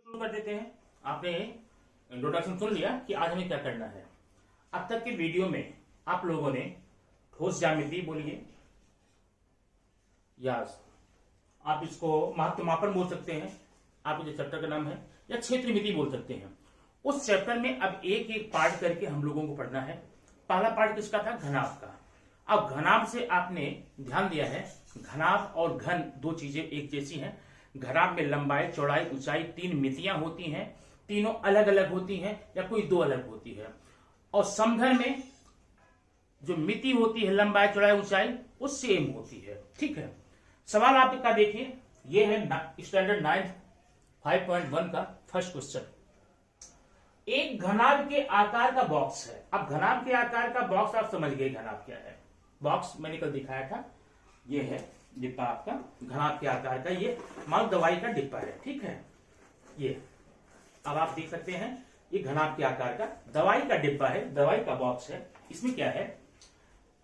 शुरू कर देते हैं। आपने इंट्रोडक्शन सुन लिया कि आज हमें क्या करना है। अब तक के वीडियो में आप लोगों ने ठोस ज्यामिति बोलिए या आप इसको महत्व मापन बोल सकते हैं, आप जो चैप्टर का नाम है, या क्षेत्रमिति बोल सकते हैं। उस चैप्टर में अब एक एक पार्ट करके हम लोगों को पढ़ना है। पहला पार्ट किसका था? घनाभ का। अब घनाभ से आपने ध्यान दिया है, घनाभ और घन दो चीजें एक जैसी हैं। घनाभ में लंबाई, चौड़ाई, ऊंचाई तीन मितियां होती हैं, तीनों अलग अलग होती हैं या कोई दो अलग होती है। और समघन में जो मिति होती है, लंबाई, चौड़ाई, ऊंचाई, वो सेम होती है। ठीक है। सवाल आपका देखिए, ये है स्टैंडर्ड 9 5.1 का फर्स्ट क्वेश्चन। एक घनाभ के आकार का बॉक्स है। अब घनाभ के आकार का बॉक्स आप समझ गए घनाभ क्या है। बॉक्स मैंने कल दिखाया था, ये है डिब्बा आपका घनाभ के आकार का। ये मान दवाई का डिब्बा है, ठीक है। ये अब आप देख सकते हैं, ये घनाभ के आकार का दवाई का डिब्बा है, दवाई का बॉक्स है। इसमें क्या है,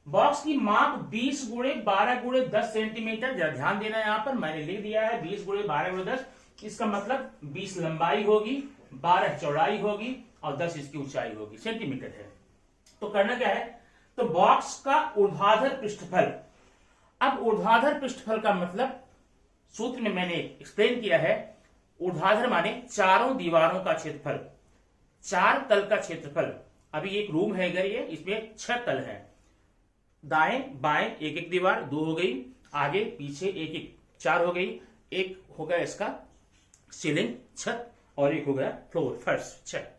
बॉक्स की माप 20 गुणे 12 गुणे 10 सेंटीमीटर। जरा ध्यान देना, यहां पर मैंने लिख दिया है 20 गुणे 12 गुणे 10। इसका मतलब 20 लंबाई होगी, 12 चौड़ाई होगी और 10 इसकी ऊंचाई होगी, सेंटीमीटर है। तो करना क्या है, तो बॉक्स का ऊर्ध्वाधर पृष्ठफल। अब ऊर्ध्वाधर पृष्ठफल का मतलब सूत्र में मैंने एक्सप्लेन किया है। ऊर्ध्वाधर माने चारों दीवारों का क्षेत्रफल, 4 तल का क्षेत्रफल। अभी एक रूम है इधर, ये इसमें 6 तल है। दाएं बाएं एक एक दीवार, 2 हो गई, आगे पीछे एक एक 4 हो गई। एक हो गया इसका सीलिंग छत और एक हो गया फ्लोर फर्श छत।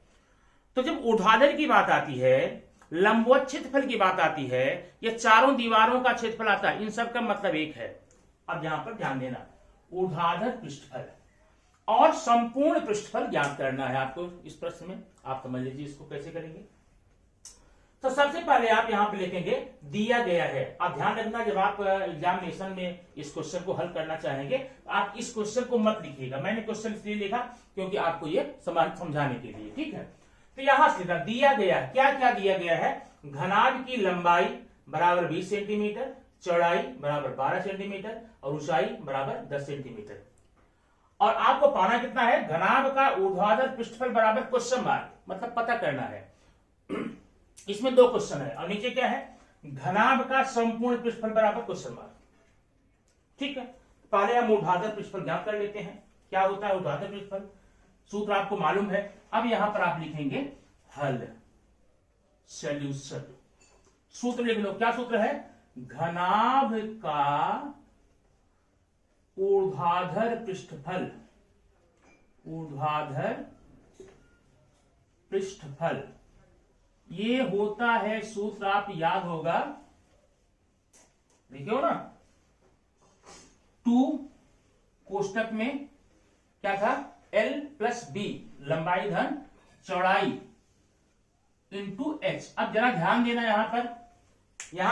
तो जब ऊर्ध्वाधर की बात आती है, लंबवत क्षेत्रफल की बात आती है, या चारों दीवारों का क्षेत्रफल आता है, इन सब का मतलब एक है। अब यहां पर ध्यान देना, ऊर्ध्वाधर पृष्ठफल और संपूर्ण पृष्ठफल ज्ञात करना है आपको इस प्रश्न में। आप समझ लीजिए इसको कैसे करेंगे। तो सबसे पहले आप यहां पे लिखेंगे दिया गया है। आप ध्यान रखना, जब आप एग्जामिनेशन में इस क्वेश्चन को हल करना चाहेंगे, आप इस क्वेश्चन को मत लिखिएगा। मैंने क्वेश्चन इसलिए लिखा क्योंकि आपको ये समझाने के लिए, ठीक है। तो यहां से लिखा दिया गया, क्या क्या दिया गया है। घनाभ की लंबाई बराबर 20 सेंटीमीटर, चौड़ाई बराबर 12 सेंटीमीटर और ऊंचाई बराबर 10 सेंटीमीटर। और आपको पाना कितना है, घनाभ का ऊर्ध्वाधर पृष्ठफल बराबर क्वेश्चन मार्क, मतलब पता करना है। इसमें 2 क्वेश्चन है और नीचे क्या है, घनाभ का संपूर्ण पृष्ठफल बराबर क्वेश्चन मार्क। ठीक है। पहले हम ऊर्ध्वाधर पृष्ठफल ज्ञात कर लेते हैं। क्या होता है ऊर्ध्वाधर पृष्ठफल, सूत्र आपको मालूम है। अब यहां पर आप लिखेंगे हल, सॉल्यूशन। सूत्र लिख लो, क्या सूत्र है, घनाभ का ऊर्ध्वाधर पृष्ठफल, ऊर्ध्वाधर पृष्ठफल ये होता है सूत्र, आप याद होगा, लिखे हो ना, 2 कोष्टक में क्या था, L + B लंबाई धन चौड़ाई इंटू h। अब जरा ध्यान देना, यहां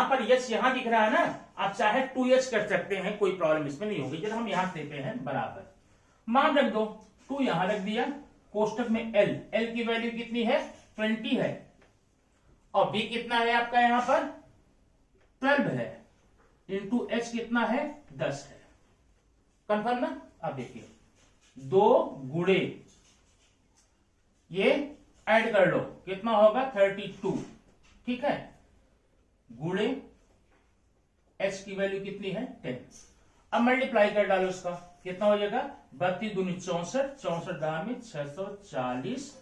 पर h यहां दिख रहा है ना, आप चाहे 2h कर सकते हैं, कोई प्रॉब्लम इसमें नहीं होगी। जब हम यहां देते हैं बराबर, मान रख दो, 2 यहां रख दिया, कोष्टक में L की वैल्यू कितनी है, 20 है, और B कितना है आपका यहां पर 12 है, इंटू h कितना है 10 है। कंफर्म ना। अब देखिए 2 गुणे, ये ऐड कर लो, कितना होगा 32, ठीक है, गुणे h की वैल्यू कितनी है 10। अब मल्टीप्लाई कर डालो इसका, कितना हो जाएगा 32 दूनी 64, 64 दाम में 640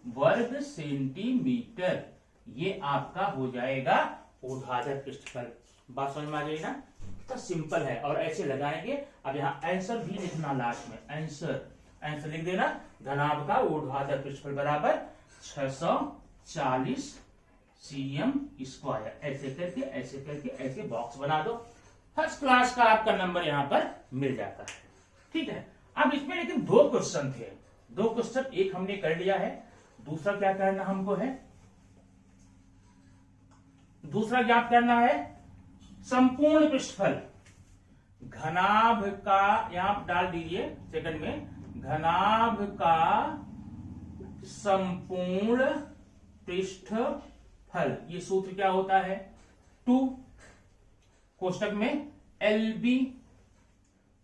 वर्ग सेंटीमीटर। ये आपका हो जाएगा ऊर्ध्वाधर पृष्ठफल। बात समझ में आ जाएगी ना, तो सिंपल है और ऐसे लगाएंगे। अब यहाँ आंसर भी लिखना लास्ट में, आंसर लिख देना, घनाभ का ऊर्ध्वाधर पृष्ठफल बराबर 640 cm²। ऐसे करके ऐसे बॉक्स बना दो, फर्स्ट क्लास का आपका नंबर यहां पर मिल जाता है। ठीक है। अब इसमें लेकिन 2 क्वेश्चन थे, 2 क्वेश्चन एक हमने कर लिया है, दूसरा क्या करना हमको है, दूसरा ज्ञात करना है संपूर्ण पृष्ठफल। घनाभ का यहां डाल दीजिए सेकंड में, घनाभ का संपूर्ण पृष्ठफल। ये सूत्र क्या होता है, 2 कोष्टक में LB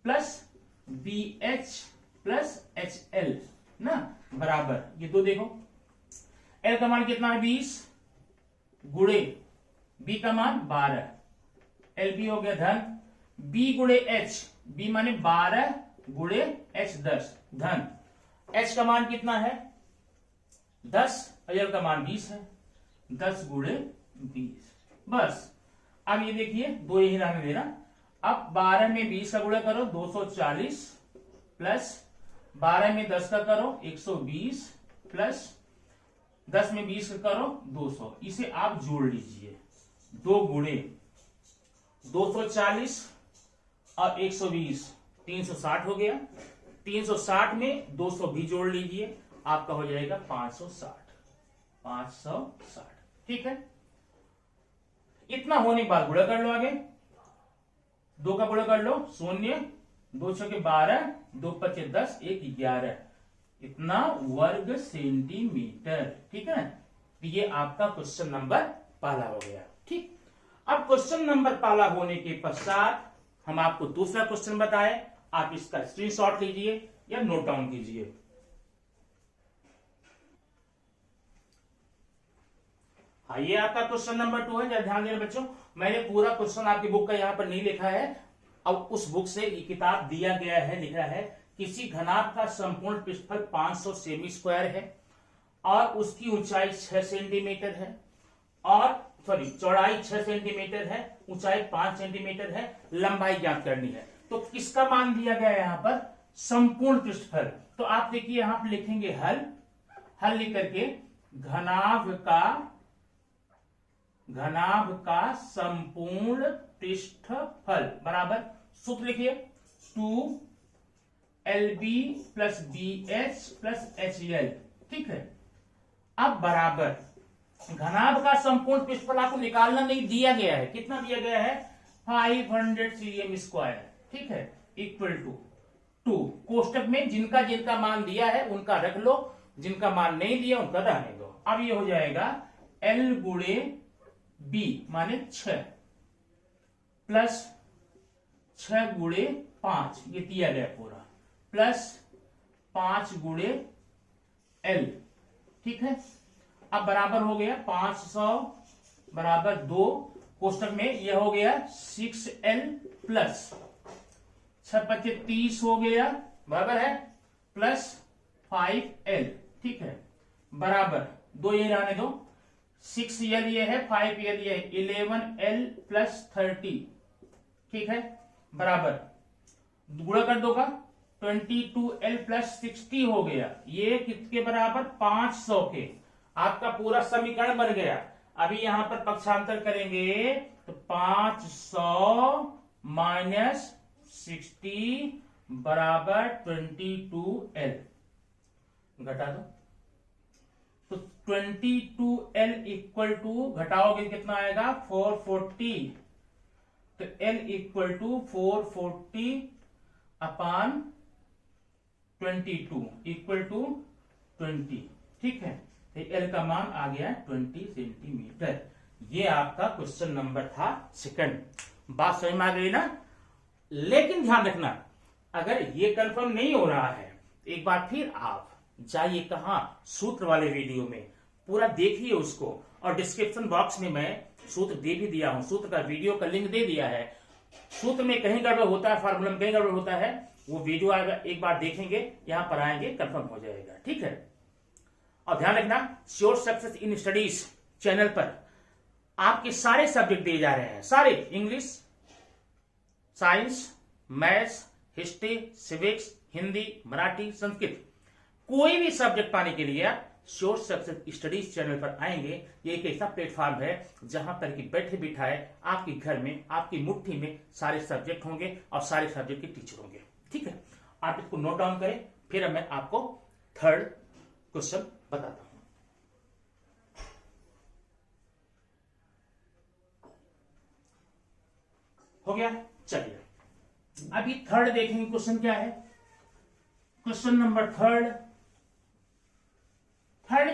+ BH + HL ना, बराबर ये दो देखो, एल का मान कितना है 20 गुणे बी का मान 12, एल बी हो गया धन, बी गुणे एच, बी माने 12 गुणे एच 10 धन, एच का मान कितना है 10 और एल का मान 20 है, 10 गुणे 20। बस अब ये देखिए दो यही रहने देना। अब 12 में 20 का गुणा करो 240 प्लस 12 में 10 का करो 120 प्लस 10 में 20 का करो 200, इसे आप जोड़ लीजिए, 2 गुणे 240 और 120 360 हो गया, 360 में 200 भी जोड़ लीजिए, आपका हो जाएगा 560। ठीक है, इतना होने के बाद गुणा कर लो, आगे 2 का गुणा कर लो 0, 2 छके 12, 2 पचे 10, 1 11, इतना वर्ग सेंटीमीटर। ठीक है, ये आपका क्वेश्चन नंबर पहला हो गया। ठीक, अब क्वेश्चन नंबर पहला होने के पश्चात हम आपको दूसरा क्वेश्चन बताए, आप इसका स्क्रीनशॉट लीजिए या नोट डाउन कीजिए। हाँ, ये आपका क्वेश्चन नंबर 2 है। जरा ध्यान देना बच्चों, मैंने पूरा क्वेश्चन आपकी बुक का यहाँ पर नहीं लिखा है, अब उस बुक से ये किताब दिया गया है, लिखा है किसी घनाभ का संपूर्ण पृष्ठफल 500 सेमी स्क्वायर है और उसकी ऊंचाई 6 सेंटीमीटर है, और चौड़ाई 6 सेंटीमीटर है, ऊंचाई 5 सेंटीमीटर है, लंबाई ज्ञात करनी है। तो किसका मान दिया गया है यहाँ पर, संपूर्ण पृष्ठफल। तो आप देखिए यहाँ पर लिखेंगे हल लिख करके घनाभ का संपूर्ण पृष्ठफल बराबर सूत्र लिखिए 2LB plus BH plus HL। ठीक है, अब बराबर घनाभ का संपूर्ण पृष्ठफल आपको निकालना नहीं दिया गया है, कितना दिया गया है 500 cm स्क्वायर। ठीक है, इक्वल टू कोष्टक में जिनका जिनका मान दिया है उनका रख लो, जिनका मान नहीं दिया उनका रहने दो। अब ये हो जाएगा L गुणे B माने 6 प्लस 6 गुणे 5, ये दिया गया पूरा, प्लस 5 गुणे L। ठीक है, अब बराबर हो गया 500 बराबर 2, कोष्टक में यह हो गया 6L प्लस 6 पच्चे 30 हो गया, बराबर है, प्लस 5L। ठीक है, बराबर 2 ये रहने दो, 6L ये है, 5L ये है, 11L प्लस 30। ठीक है, बराबर गुणा कर दो का 22L प्लस 60 हो गया, ये किसके बराबर 500 के। आपका पूरा समीकरण बन गया। अभी यहां पर पक्षांतर करेंगे तो 500 माइनस 60 बराबर 22L, घटा दो तो 22L इक्वल टू घटाओगे कितना आएगा 440, तो L equal to 440 upon 22 equal to 20। ठीक है, तो L का मान आ गया 20 सेंटीमीटर। ये आपका क्वेश्चन नंबर था सेकंड। बात समझ में आ गई ना? लेकिन ध्यान रखना, अगर ये कंफर्म नहीं हो रहा है, एक बार फिर आप जाइए कहां, सूत्र वाले वीडियो में पूरा देखिए उसको, और डिस्क्रिप्शन बॉक्स में मैं सूत्र दे भी दिया हूं, सूत्र का वीडियो का लिंक दे दिया है। सूत्र में कहीं गड़बड़ होता है, फार्मूला में कहीं गड़बड़ होता है, वो वीडियो एक बार देखेंगे, यहां पर आएंगे, कंफर्म हो जाएगा। ठीक है, और ध्यान रखना, sure success in studies channel पर आपके सारे सब्जेक्ट दिए जा रहे हैं, सारे, English, science, maths, history, civics, Hindi, Marathi, Sanskrit, कोई भी सब्जेक्ट पाने के लिए आप श्योर सक्सेस स्टडीज चैनल पर आएंगे। ये एक ऐसा प्लेटफॉर्म है जहां पर कि बैठे बिठाए आपके घर में, आपकी मुट्ठी में सारे सब्जेक्ट होंगे और सारे सब्जेक्ट के टीचर होंगे। ठीक है, आप इसको नोट डाउन करें, फिर अब मैं आपको थर्ड क्वेश्चन बताता हूं। हो गया, चलिए अभी थर्ड देखेंगे क्वेश्चन क्या है। क्वेश्चन नंबर थर्ड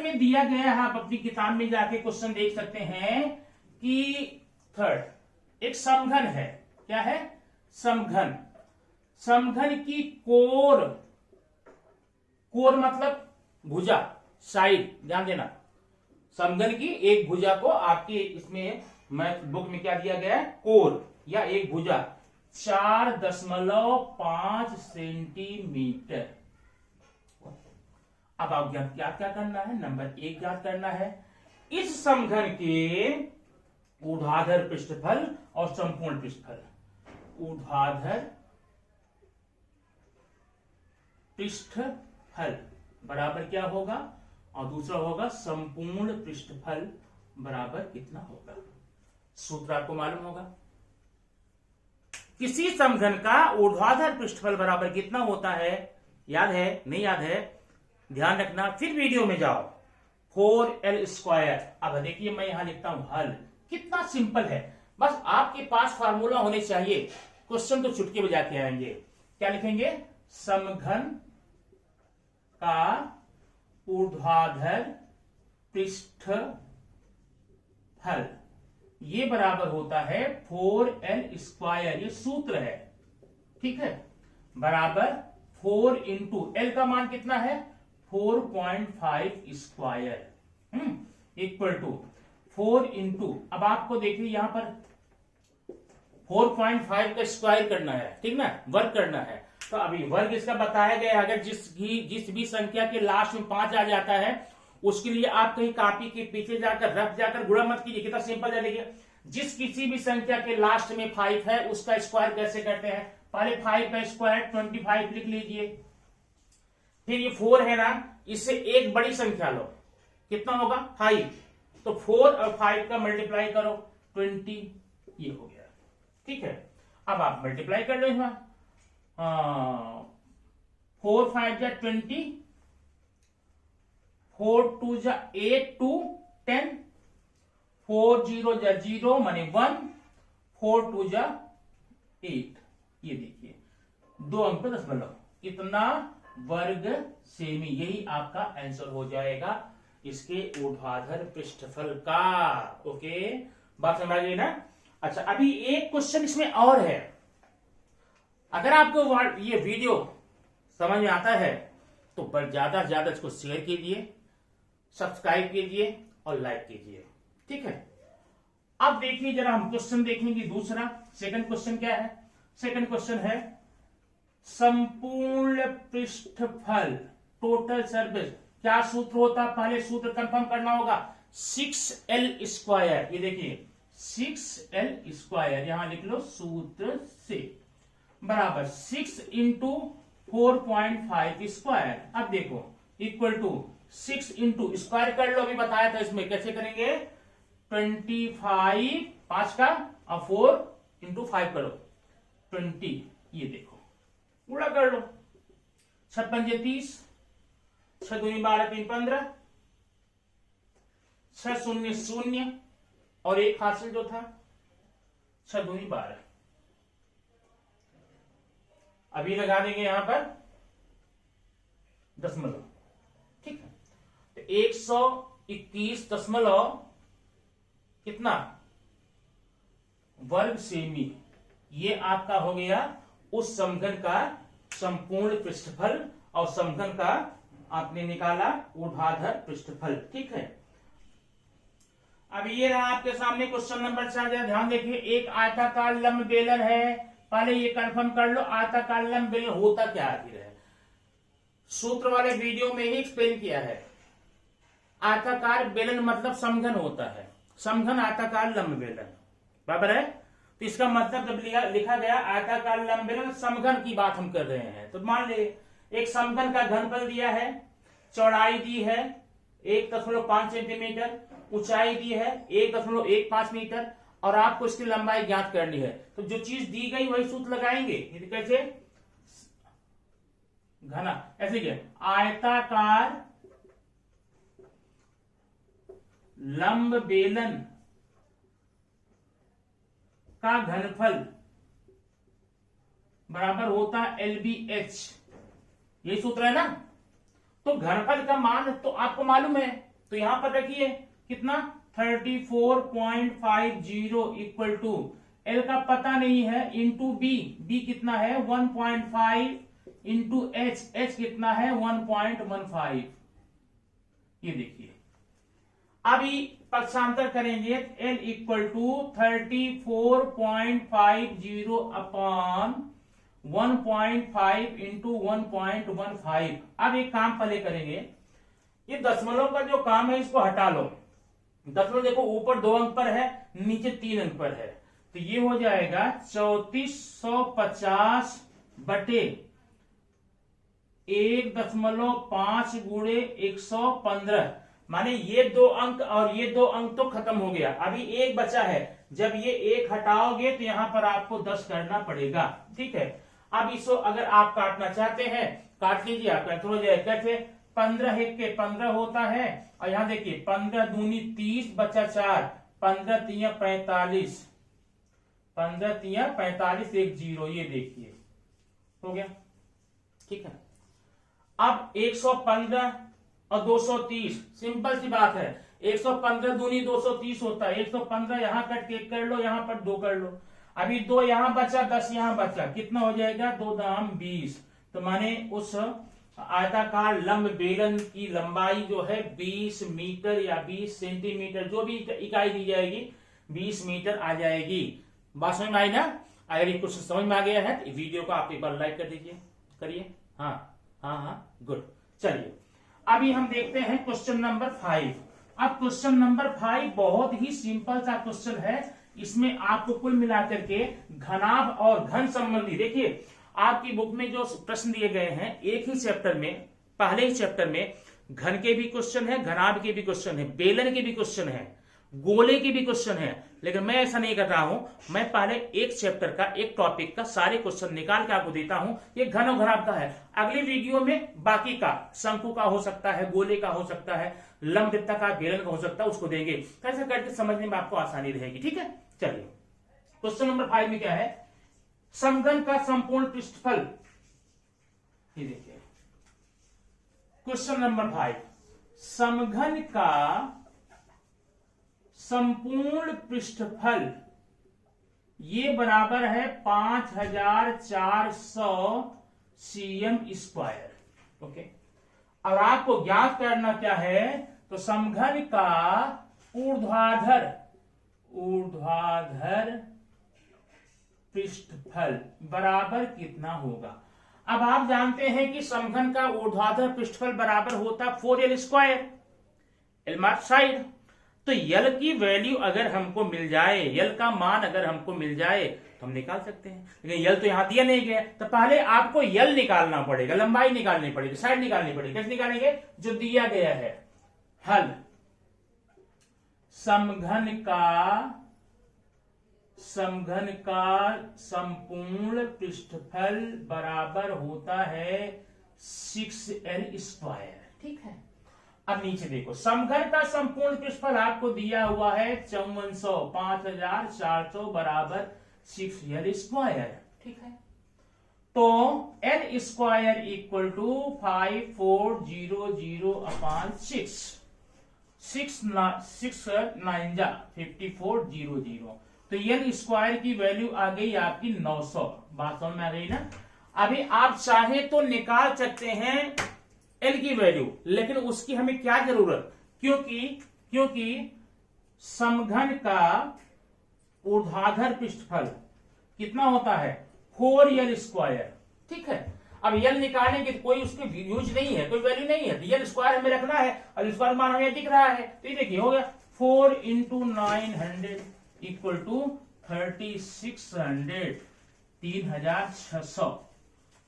में दिया गया है, आप अपनी किताब में जाके क्वेश्चन देख सकते हैं कि थर्ड एक समघन है। क्या है? समघन। समघन की कोर मतलब भुजा, साइड, ध्यान देना। समघन की एक भुजा को आपके इसमें मैथ बुक में क्या दिया गया है, कोर या एक भुजा 4.5 सेंटीमीटर। अब आप क्या क्या करना है, नंबर 1 ज्ञात करना है। इस समघन के ऊर्ध्वाधर पृष्ठफल और संपूर्ण पृष्ठफल, ऊर्ध्वाधर पृष्ठफल बराबर क्या होगा, और दूसरा होगा संपूर्ण पृष्ठफल बराबर कितना होगा। सूत्र आपको मालूम होगा। किसी समघन का ऊर्ध्वाधर पृष्ठफल बराबर कितना होता है, याद है, नहीं याद है, ध्यान रखना, फिर वीडियो में जाओ। 4l²। अब देखिए मैं यहां लिखता हूं हल, कितना सिंपल है, बस आपके पास फार्मूला होने चाहिए, क्वेश्चन तो चुटकी बजा के आएंगे। क्या लिखेंगे, समघन का ऊर्ध्वाधर पृष्ठफल ये बराबर होता है 4l², ये सूत्र है, ठीक है, बराबर 4 इंटू एल का मान कितना है 4.5² इक्वल टू 4 इंटू, अब आपको देखिए यहां पर 4.5 का स्क्वायर करना है, ठीक ना, वर्ग करना है। तो अभी वर्ग इसका बताया गया, अगर जिस भी संख्या के लास्ट में 5 आ जाता है उसके लिए आप कहीं कॉपी के पीछे जाकर रफ जाकर गुणा मत कीजिए, कितना सिंपल जाएगा। जिस किसी भी संख्या के लास्ट में 5 है उसका स्क्वायर कैसे करते हैं, पहले 5 का स्क्वायर 25 लिख लीजिए, फिर ये 4 है ना, इससे एक बड़ी संख्या लो, कितना होगा 5, तो 4 और 5 का मल्टीप्लाई करो 20, ये हो गया, ठीक है। अब आप मल्टीप्लाई कर लो इसमें, 4 5 जा 20, 4 2 जा 8 2 10, 4 0 जा 0 माने 1, 4 2 जा 8, ये देखिए 2 अंक पे 10 इतना वर्ग सेमी, यही आपका आंसर हो जाएगा इसके ऊर्ध्वाधर पृष्ठफल का। ओके, बात समझ गई ना। अच्छा, अभी एक क्वेश्चन इसमें और है, अगर आपको ये वीडियो समझ में आता है तो ज्यादा से ज्यादा इसको शेयर कीजिए, सब्सक्राइब कीजिए और लाइक कीजिए, ठीक है। अब देखिए जरा हम क्वेश्चन देखेंगे दूसरा, सेकंड क्वेश्चन क्या है, सेकंड क्वेश्चन है संपूर्ण पृष्ठफल, टोटल सरफेस, क्या सूत्र होता है, पहले सूत्र कंफर्म करना होगा, 6l², ये देखिए 6l², यहां लिख लो सूत्र से, बराबर 6 इंटू 4.5²। अब देखो इक्वल टू 6 इंटू स्क्वायर कर लो, अभी बताया था इसमें कैसे करेंगे, 25 5 का और 4 इंटू 5 करो 20, ये देखो गुणा कर लो, 6 पंजे 30, 6 दूनी 12 3 15, 6 शून्य 0 और एक हासिल जो था 6 दूनी 12, अभी लगा देंगे यहां पर दशमलव, ठीक है, तो 121 दशमलव कितना वर्ग सेमी, ये आपका हो गया उस समघन का संपूर्ण पृष्ठफल और समघन का आपने निकाला ऊर्ध्वाधर पृष्ठफल, ठीक है। अब ये रहा आपके सामने क्वेश्चन नंबर 4, ध्यान देखिए, एक आयताकार लंब बेलन है, पहले ये कंफर्म कर लो आयताकार लंब बेलन होता क्या आखिर है, सूत्र वाले वीडियो में ही एक्सप्लेन किया है। आयताकार बेलन मतलब समघन होता है, समघन आयताकार लंब बेलन, बराबर है। तो इसका मतलब जब लिखा गया आयताकार लंब बेलन, समघन की बात हम कर रहे हैं, तो मान ले एक समघन का घनफल दिया है, चौड़ाई दी है 1.5 सेंटीमीटर, ऊंचाई दी है 1.15 मीटर और आपको इसकी लंबाई ज्ञात करनी है, तो जो चीज दी गई वही सूत्र लगाएंगे, कैसे, घना, ऐसे क्या, आयताकार लंब बेलन का घनफल बराबर होता है LBH, यही सूत्र है ना। तो घनफल का मान तो आपको मालूम है, तो यहां पर रखिए कितना 34.50 इक्वल टू एल का पता नहीं है इंटू बी, बी कितना है 1.5 इंटू एच, एच कितना है 1.15, ये देखिए। अभी पक्षांतर करेंगे, L equal to 34.50 upon 1.5 into 1.15। अब एक काम पहले करेंगे, ये दशमलव का जो काम है इसको हटा लो। दशमलव देखो ऊपर 2 अंक पर है, नीचे 3 अंक पर है, तो ये हो जाएगा 3450 बटे 1.5 गुणे 115, माने ये 2 अंक और ये 2 अंक तो खत्म हो गया, अभी एक बचा है। जब ये एक हटाओगे तो यहां पर आपको 10 करना पड़ेगा, ठीक है। अब इसको अगर आप काटना चाहते हैं काट लीजिए, आप कैंसिल हो जाए, कैसे 15 एक के 15 होता है, और यहां देखिए 15 दूनी 30 बचा 4, 15 तिया 45, 15 तिया 45 एक 0, ये देखिए हो गया, ठीक है। अब 115 और 230 सिंपल सी बात है, 115 दूनी 230 होता है, 115 यहां कट के कर लो, यहां पर 2 कर लो, अभी 2 यहां बचा 10 यहां बचा, कितना हो जाएगा 2 दाम 20, तो माने उस आयताकार लंब बेलन की लंबाई जो है 20 मीटर या 20 सेंटीमीटर, जो भी इकाई दी जाएगी 20 मीटर आ जाएगी। बात समझ में आई ना? अगर ये कुछ समझ में आ गया है तो वीडियो को आप एक बार लाइक कर दीजिए, करिए। हाँ हाँ हाँ, गुड। चलिए अभी हम देखते हैं क्वेश्चन नंबर 5। अब क्वेश्चन नंबर 5 बहुत ही सिंपल सा क्वेश्चन है, इसमें आपको कुल मिलाकर के घनाभ और घन संबंधी, देखिए आपकी बुक में जो प्रश्न दिए गए हैं एक ही चैप्टर में, पहले ही चैप्टर में घन के भी क्वेश्चन है, घनाभ के भी क्वेश्चन है, बेलन के भी क्वेश्चन है, गोले के भी क्वेश्चन है, लेकिन मैं ऐसा नहीं कर रहा हूं। मैं पहले एक चैप्टर का, एक टॉपिक का सारे क्वेश्चन निकाल के आपको देता हूं। ये घन और घनाभ का है, अगली वीडियो में बाकी का, शंकु का हो सकता है, गोले का हो सकता है, लंब वृत्त का, बेलन का हो सकता है, उसको देंगे। कैसे करके समझने में आपको आसानी रहेगी, ठीक है। चलिए क्वेश्चन नंबर 5 में क्या है, समघन का संपूर्ण पृष्ठफल, ये देखिए क्वेश्चन नंबर 5, समघन का संपूर्ण पृष्ठफल ये बराबर है 5400 cm स्क्वायर। ओके, और आपको ज्ञात करना क्या है, तो समघन का ऊर्ध्वाधर पृष्ठफल बराबर कितना होगा। अब आप जानते हैं कि समघन का ऊर्ध्वाधर पृष्ठफल बराबर होता 4l square, L mark side. तो यल की वैल्यू अगर हमको मिल जाए, यल का मान अगर हमको मिल जाए तो हम निकाल सकते हैं, लेकिन यल तो यहां दिया नहीं गया, तो पहले आपको यल निकालना पड़ेगा, लंबाई निकालनी पड़ेगी, साइड निकालनी पड़ेगी। कैसे निकालेंगे, जो दिया गया है, हल समघन का संपूर्ण पृष्ठफल बराबर होता है 6l स्क्वायर, ठीक है। अब नीचे देखो, समघन का संपूर्ण पृष्ठफल आपको दिया हुआ है 5400 बराबर 6l स्क्वायर, ठीक है। तो l square equal to 5400 upon 6 9 जा 5400, तो यल स्क्वायर की वैल्यू आ गई आपकी 900। बात समझ में आ गई ना। अभी आप चाहे तो निकाल सकते हैं एल की वैल्यू, लेकिन उसकी हमें क्या जरूरत, क्योंकि समघन का ऊर्ध्वाधर पृष्ठफल कितना होता है 4l स्क्वायर, ठीक है। अब यल निकालेंगे तो कोई उसके यूज नहीं है, कोई वैल्यू नहीं है, तो यल स्क्वायर हमें रखना है, और स्क्वायर मान हमें दिख रहा है, तो ये देखिए हो गया 4 इंटू 900 इक्वल टू 3600, 3600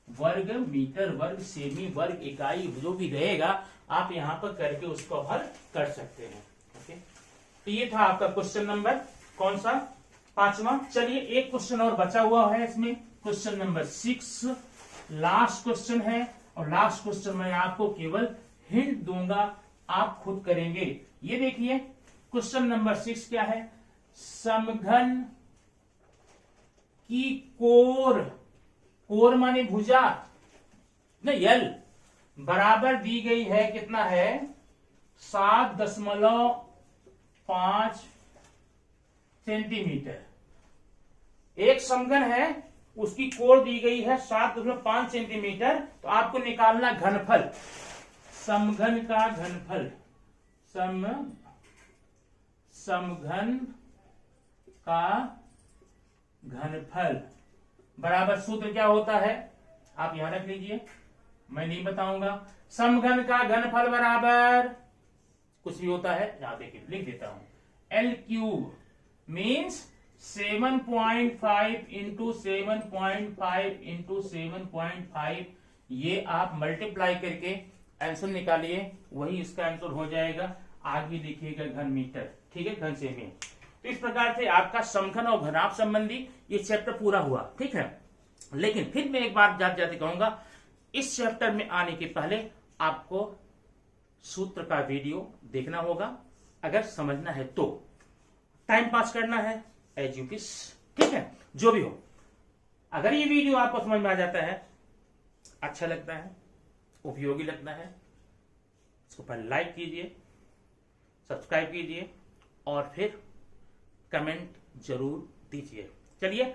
वर्ग मीटर, वर्ग सेमी, वर्ग इकाई, जो भी रहेगा आप यहां पर करके उसको हल कर सकते हैं। ओके, तो ये था आपका क्वेश्चन नंबर कौन सा, 5वां। चलिए एक क्वेश्चन और बचा हुआ है इसमें, क्वेश्चन नंबर 6 लास्ट क्वेश्चन है, और लास्ट क्वेश्चन में आपको केवल हिंट दूंगा, आप खुद करेंगे। ये देखिए क्वेश्चन नंबर 6 क्या है, समघन की कोर माने भुजा न, यल बराबर दी गई है, कितना है 7.5 सेंटीमीटर। एक समघन है उसकी कोण दी गई है 7.5 सेंटीमीटर। तो आपको निकालना घनफल, समघन का घनफल, समघन का घनफल बराबर सूत्र क्या होता है आप यहां रख लीजिए, मैं नहीं बताऊंगा। समघन का घनफल बराबर कुछ भी होता है, यहां देखिए लिख देता हूं, L cube means 7.5 into 7.5 into 7.5। ये आप मल्टीप्लाई करके आंसर निकालिए, वही इसका आंसर हो जाएगा। आगे लिखिएगा घन मीटर, ठीक है, घन सेमी। तो इस प्रकार से आपका समघन और घनाभ संबंधी ये चैप्टर पूरा हुआ, ठीक है। लेकिन फिर मैं एक बार जाते जाते कहूंगा, इस चैप्टर में आने के पहले आपको सूत्र का वीडियो देखना होगा, अगर समझना है तो। टाइम पास करना है एज यू विश, ठीक है, जो भी हो। अगर ये वीडियो आपको समझ में आ जाता है, अच्छा लगता है, उपयोगी लगता है, इसको पहले लाइक कीजिए, सब्सक्राइब कीजिए और फिर कमेंट जरूर दीजिए। चलिए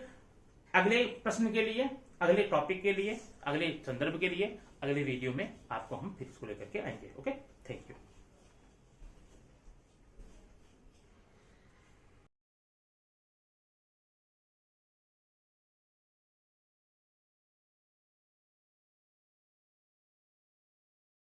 अगले प्रश्न के लिए, अगले टॉपिक के लिए, अगले संदर्भ के लिए अगले वीडियो में आपको हम फिर इसको लेकर के आएंगे। ओके।